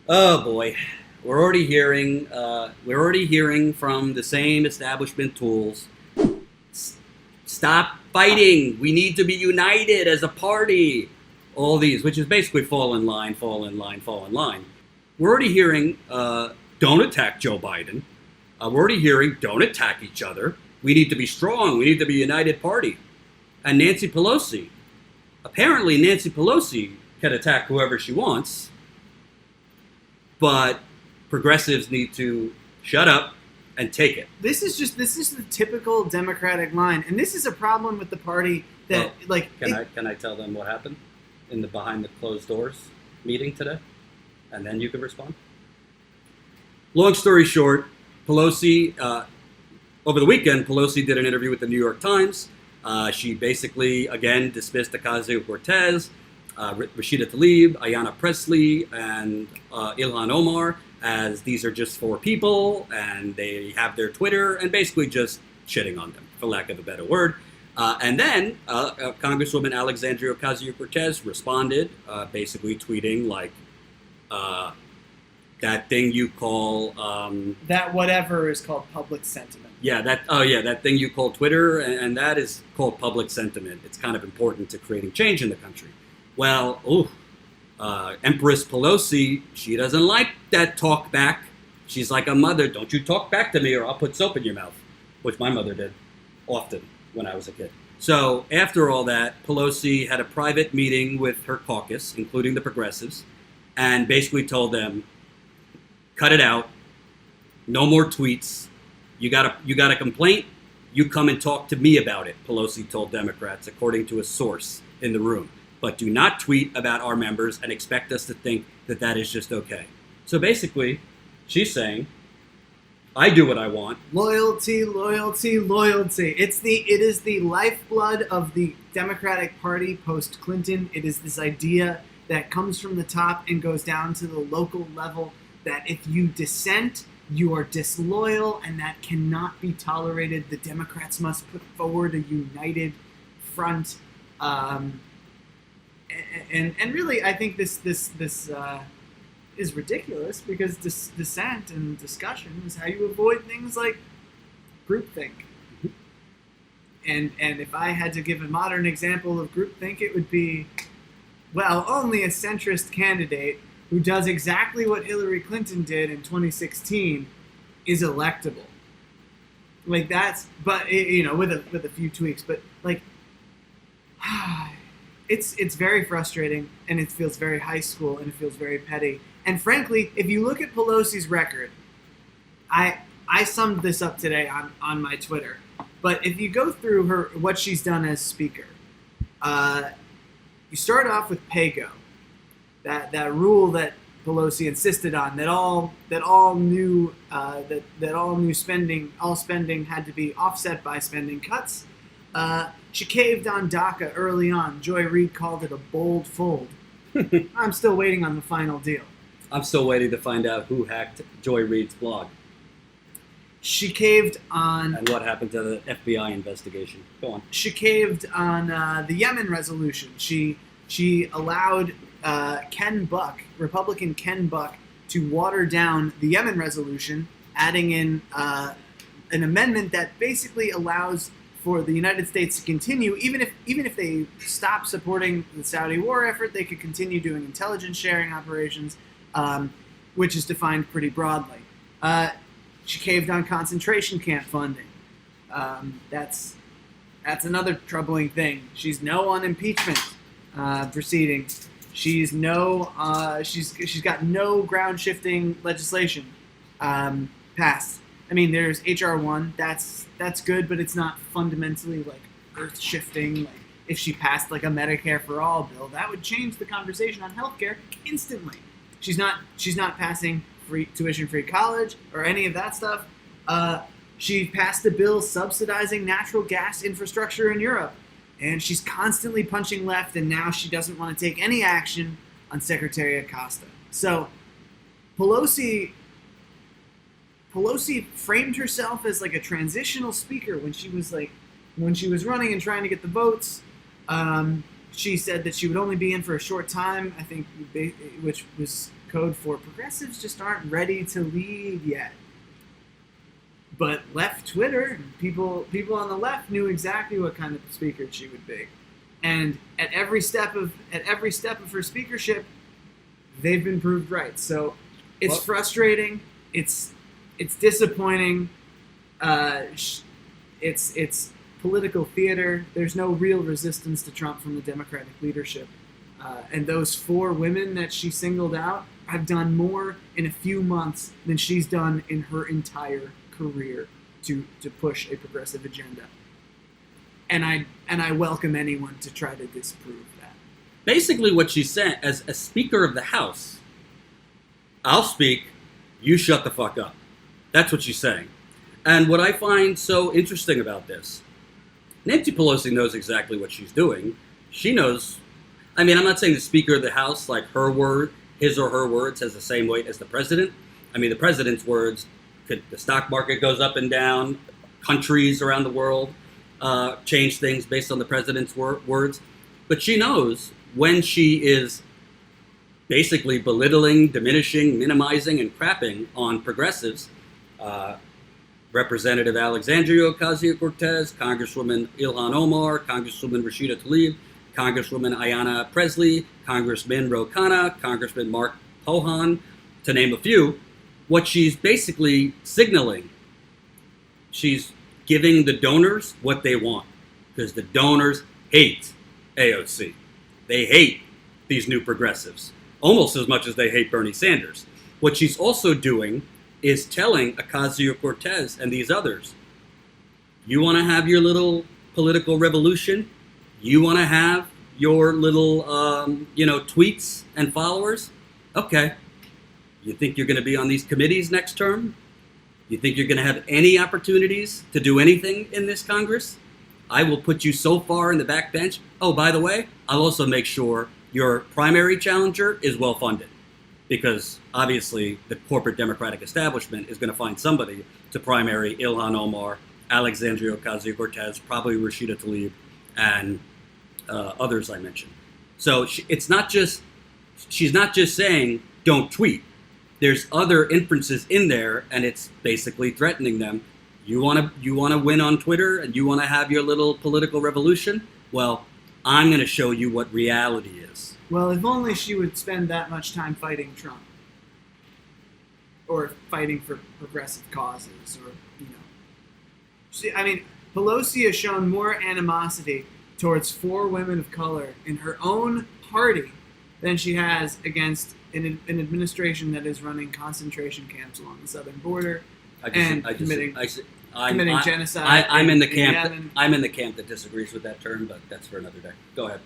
Oh boy, we're already hearing from the same establishment tools. Stop fighting. We need to be united as a party. All these, which is basically fall in line, fall in line, fall in line. We're already hearing, don't attack Joe Biden. We're already hearing, don't attack each other. We need to be strong. We need to be a united party. And apparently Nancy Pelosi can attack whoever she wants, but progressives need to shut up and take it. This is the typical Democratic line, and this is a problem with the party that Can I tell them what happened in the behind the closed doors meeting today, and then you can respond. Long story short, Pelosi over the weekend, Pelosi did an interview with the New York Times. She basically again dismissed Ocasio-Cortez, Rashida Tlaib, Ayanna Pressley, and Ilhan Omar as these are just four people and they have their Twitter, and basically just shitting on them, for lack of a better word. And then Congresswoman Alexandria Ocasio-Cortez responded, basically tweeting like, that thing you call... that whatever is called public sentiment. That thing you call Twitter, and that is called public sentiment. It's kind of important to creating change in the country. Well, Empress Pelosi, she doesn't like that talk back. She's like a mother. Don't you talk back to me or I'll put soap in your mouth, which my mother did often when I was a kid. So after all that, Pelosi had a private meeting with her caucus, including the progressives, and basically told them, cut it out, no more tweets. You got a complaint, you come and talk to me about it, Pelosi told Democrats, according to a source in the room. But do not tweet about our members and expect us to think that that is just okay. So basically, she's saying, I do what I want. Loyalty, loyalty, loyalty. It is the lifeblood of the Democratic Party post-Clinton. It is this idea that comes from the top and goes down to the local level, that if you dissent, you are disloyal, and that cannot be tolerated. The Democrats must put forward a united front. And really, I think this is ridiculous, because dissent and discussion is how you avoid things like groupthink. And if I had to give a modern example of groupthink, it would be, well, only a centrist candidate who does exactly what Hillary Clinton did in 2016 is electable. Like that's, but with a few tweaks, but like, it's very frustrating, and it feels very high school, and it feels very petty. And frankly, if you look at Pelosi's record, I summed this up today on my Twitter. But if you go through what she's done as speaker, you start off with pay-go. That rule that Pelosi insisted on, that all new spending had to be offset by spending cuts. She caved on DACA early on. Joy Reid called it a bold fold. I'm still waiting on the final deal. I'm still waiting to find out who hacked Joy Reid's blog. She caved on... And what happened to the FBI investigation. Go on. She caved on the Yemen resolution. She allowed Republican Ken Buck, to water down the Yemen resolution, adding in an amendment that basically allows for the United States to continue, even if they stop supporting the Saudi war effort, they could continue doing intelligence sharing operations, which is defined pretty broadly. She caved on concentration camp funding. That's another troubling thing. She's no on impeachment proceedings. She's got no ground shifting legislation passed. I mean, there's HR 1. That's good, but it's not fundamentally like earth shifting. Like if she passed like a Medicare for all bill, that would change the conversation on healthcare instantly. She's not passing tuition-free college or any of that stuff. She passed a bill subsidizing natural gas infrastructure in Europe, and she's constantly punching left, and now she doesn't want to take any action on Secretary Acosta. So Pelosi framed herself as like a transitional speaker when she was running and trying to get the votes. She said that she would only be in for a short time, I think, which was code for progressives just aren't ready to lead yet. But left Twitter, people on the left knew exactly what kind of speaker she would be, and at every step of her speakership, they've been proved right. So it's frustrating. It's disappointing. It's political theater. There's no real resistance to Trump from the Democratic leadership. And those 4 women that she singled out have done more in a few months than she's done in her entire career to push a progressive agenda. And I welcome anyone to try to disprove that. Basically what she said, as a Speaker of the House, I'll speak, you shut the fuck up. That's what she's saying. And what I find so interesting about this, Nancy Pelosi knows exactly what she's doing. She knows, I mean, I'm not saying the Speaker of the House, like his or her words has the same weight as the president. I mean, the president's words, the stock market goes up and down, countries around the world change things based on the president's words. But she knows when she is basically belittling, diminishing, minimizing, and crapping on progressives, Representative Alexandria Ocasio-Cortez, Congresswoman Ilhan Omar, Congresswoman Rashida Tlaib, Congresswoman Ayanna Presley, Congressman Ro Khanna, Congressman Mark Pohan, to name a few, what she's basically signaling, she's giving the donors what they want, because the donors hate AOC. They hate these new progressives, almost as much as they hate Bernie Sanders. What she's also doing is telling Ocasio-Cortez and these others, you want to have your little political revolution? You want to have your little, tweets and followers? Okay. You think you're going to be on these committees next term? You think you're going to have any opportunities to do anything in this Congress? I will put you so far in the back bench. Oh, by the way, I'll also make sure your primary challenger is well funded, because obviously the corporate Democratic establishment is going to find somebody to primary Ilhan Omar, Alexandria Ocasio-Cortez, probably Rashida Tlaib, and others I mentioned. So she's not just saying don't tweet. There's other inferences in there, and it's basically threatening them. You want to win on Twitter, and you want to have your little political revolution? Well, I'm going to show you what reality is. Well, if only she would spend that much time fighting Trump, or fighting for progressive causes, or Pelosi has shown more animosity towards 4 women of color in her own party than she has against an administration that is running concentration camps along the southern border committing genocide. I'm in the camp. I'm in the camp that disagrees with that term, but that's for another day. Go ahead.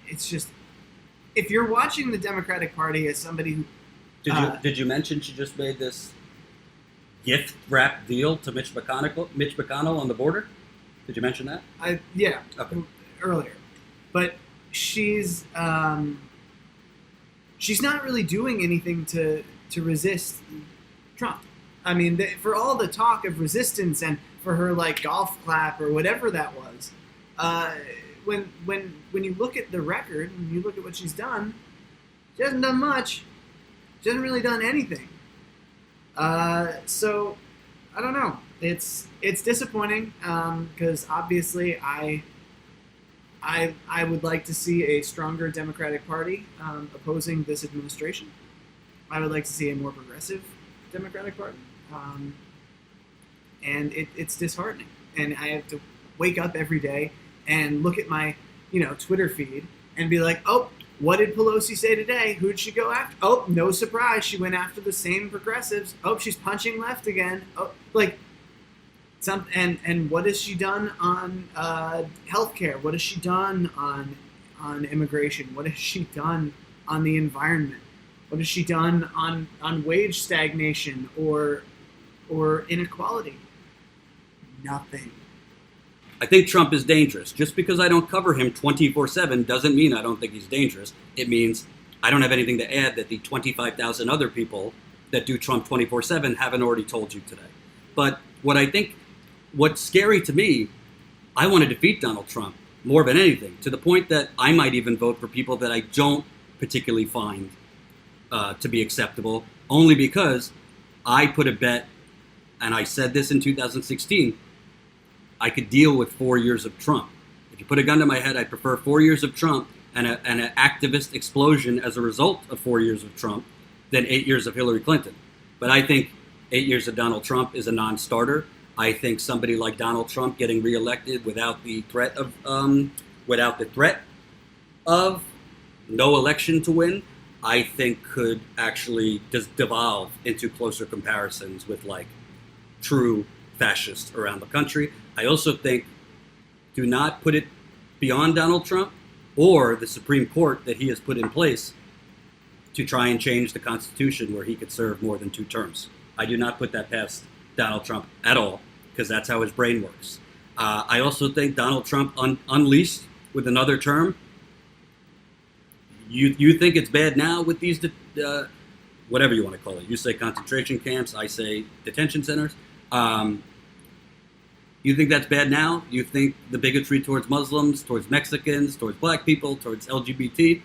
It's just, if you're watching the Democratic Party as somebody who did you mention she just made this gift wrap deal to Mitch McConnell on the border? Did you mention that? Yeah. Okay. Earlier, but she's not really doing anything to resist Trump. I mean, for all the talk of resistance and for her golf clap or whatever that was, when you look at the record and you look at what she's done, she hasn't done much. She hasn't really done anything. So I don't know. It's disappointing because obviously I would like to see a stronger Democratic Party opposing this administration. I would like to see a more progressive Democratic Party. And it's disheartening. And I have to wake up every day and look at my, Twitter feed and be like, oh, what did Pelosi say today? Who did she go after? Oh, no surprise. She went after the same progressives. Oh, she's punching left again. Oh, and what has she done on healthcare? What has she done on immigration? What has she done on the environment? What has she done on wage stagnation or inequality? Nothing. I think Trump is dangerous. Just because I don't cover him 24/7 doesn't mean I don't think he's dangerous. It means I don't have anything to add that the 25,000 other people that do Trump 24/7 haven't already told you today. But what's scary to me, I want to defeat Donald Trump. more than anything, to the point that I might even vote for people that I don't particularly find to be acceptable, only because I put a bet, and I said this in 2016, I could deal with 4 years of Trump. If you put a gun to my head, I prefer 4 years of Trump and an activist explosion as a result of 4 years of Trump than 8 years of Hillary Clinton. But I think 8 years of Donald Trump is a non-starter. I think somebody like Donald Trump getting reelected without the threat of no election to win, I think could actually just devolve into closer comparisons with like true fascists around the country. I also think do not put it beyond Donald Trump or the Supreme Court that he has put in place to try and change the Constitution where he could serve more than 2 terms. I do not put that past Donald Trump at all, because that's how his brain works. I also think Donald Trump unleashed with another term. You think it's bad now with these, whatever you want to call it. You say concentration camps, I say detention centers. You think that's bad now? You think the bigotry towards Muslims, towards Mexicans, towards black people, towards LGBT?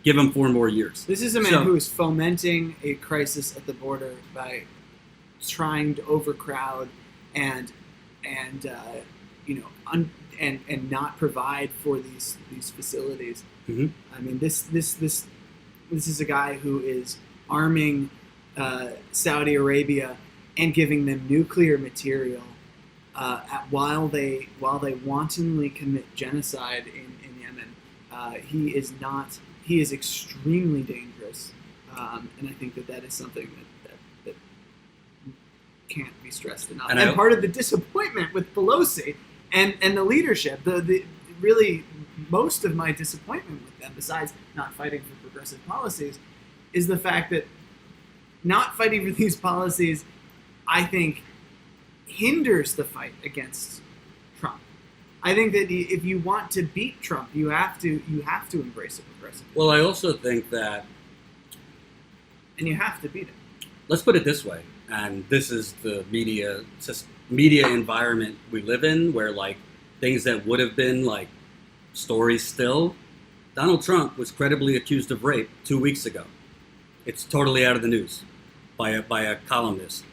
Give him 4 more years. This is a man who is fomenting a crisis at the border by trying to overcrowd and not provide for these facilities. Mm-hmm. I mean, this is a guy who is arming Saudi Arabia and giving them nuclear material while they wantonly commit genocide in Yemen. He is extremely dangerous, and I think that is something that can't be stressed enough. And part of the disappointment with Pelosi and the leadership, the really most of my disappointment with them, besides not fighting for progressive policies, is the fact that not fighting for these policies, I think, hinders the fight against Trump. I think that if you want to beat Trump, you have to embrace a progressive. Well, I also think that, and you have to beat him. Let's put it this way, and this is the media environment we live in, where like things that would have been like stories still. Donald Trump was credibly accused of rape 2 weeks ago. It's totally out of the news by a columnist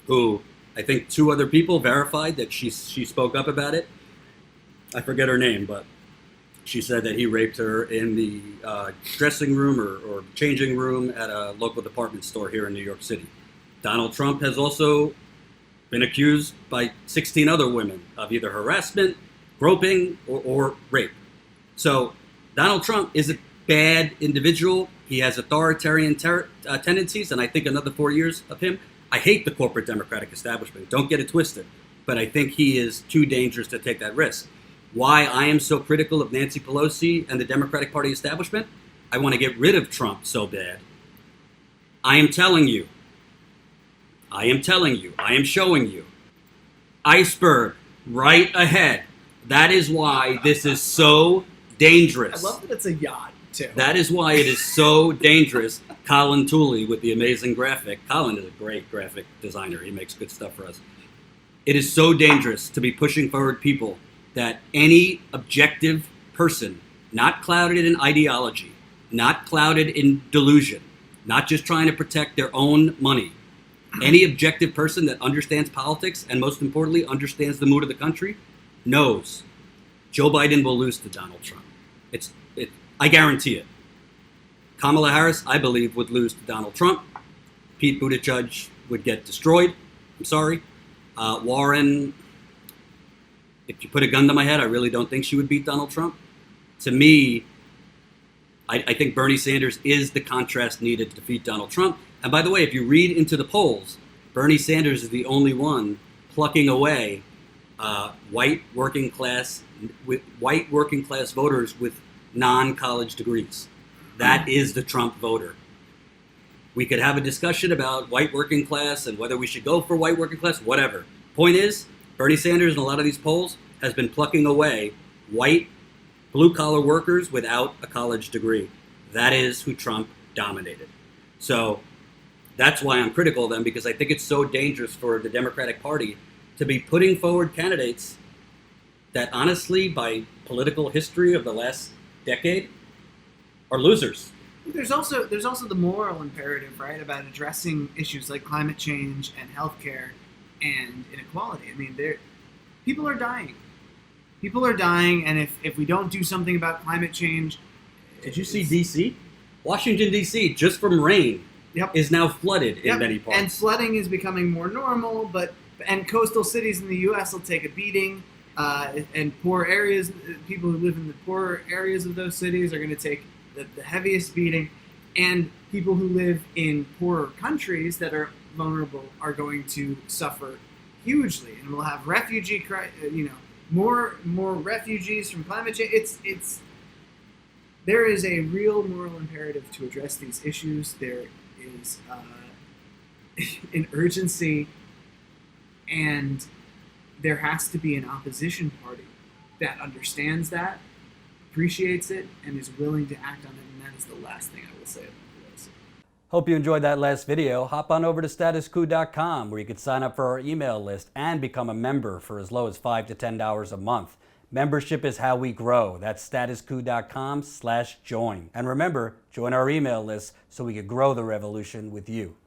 who I think 2 other people verified that she spoke up about it. I forget her name, but she said that he raped her in the dressing room or changing room at a local department store here in New York City. Donald Trump has also been accused by 16 other women of either harassment, groping, or rape. So Donald Trump is a bad individual. He has authoritarian tendencies, and I think another 4 years of him. I hate the corporate Democratic establishment. Don't get it twisted. But I think he is too dangerous to take that risk. Why I am so critical of Nancy Pelosi and the Democratic Party establishment? I want to get rid of Trump so bad. I am telling you. I am showing you. Iceberg right ahead. That is why this is so dangerous. I love that it's a yacht, too. That is why it is so dangerous. Colin Tooley with the amazing graphic. Colin is a great graphic designer. He makes good stuff for us. It is so dangerous to be pushing forward people that any objective person, not clouded in ideology, not clouded in delusion, not just trying to protect their own money, any objective person that understands politics and most importantly understands the mood of the country knows Joe Biden will lose to Donald Trump. I guarantee it. Kamala Harris, I believe, would lose to Donald Trump. Pete Buttigieg would get destroyed. I'm sorry. Warren, if you put a gun to my head, I really don't think she would beat Donald Trump. To me, I think Bernie Sanders is the contrast needed to defeat Donald Trump. And by the way, if you read into the polls, Bernie Sanders is the only one plucking away white working class voters with non-college degrees. That is the Trump voter. We could have a discussion about white working class and whether we should go for white working class, whatever. Point is, Bernie Sanders in a lot of these polls has been plucking away white blue-collar workers without a college degree. That is who Trump dominated. So that's why I'm critical of them, because I think it's so dangerous for the Democratic Party to be putting forward candidates that honestly, by political history of the last decade are losers. There's also the moral imperative, right, about addressing issues like climate change and healthcare and inequality. I mean, people are dying. People are dying, and if we don't do something about climate change... Did you see D.C.? Washington, D.C., just from rain, is now flooded in many parts. And flooding is becoming more normal, and coastal cities in the U.S. will take a beating, and poor areas, people who live in the poorer areas of those cities are going to take the heaviest beating, and people who live in poorer countries that are vulnerable are going to suffer hugely, and we'll have more refugees from climate change. There is a real moral imperative to address these issues. There is an urgency, and there has to be an opposition party that understands that, appreciates it, and is willing to act on it, and that is the last thing I will say about Pelosi. Hope you enjoyed that last video. Hop on over to statusquo.com where you can sign up for our email list and become a member for as low as $5 to $10 a month. Membership is how we grow. That's statusquo.com/join. And remember, join our email list so we can grow the revolution with you.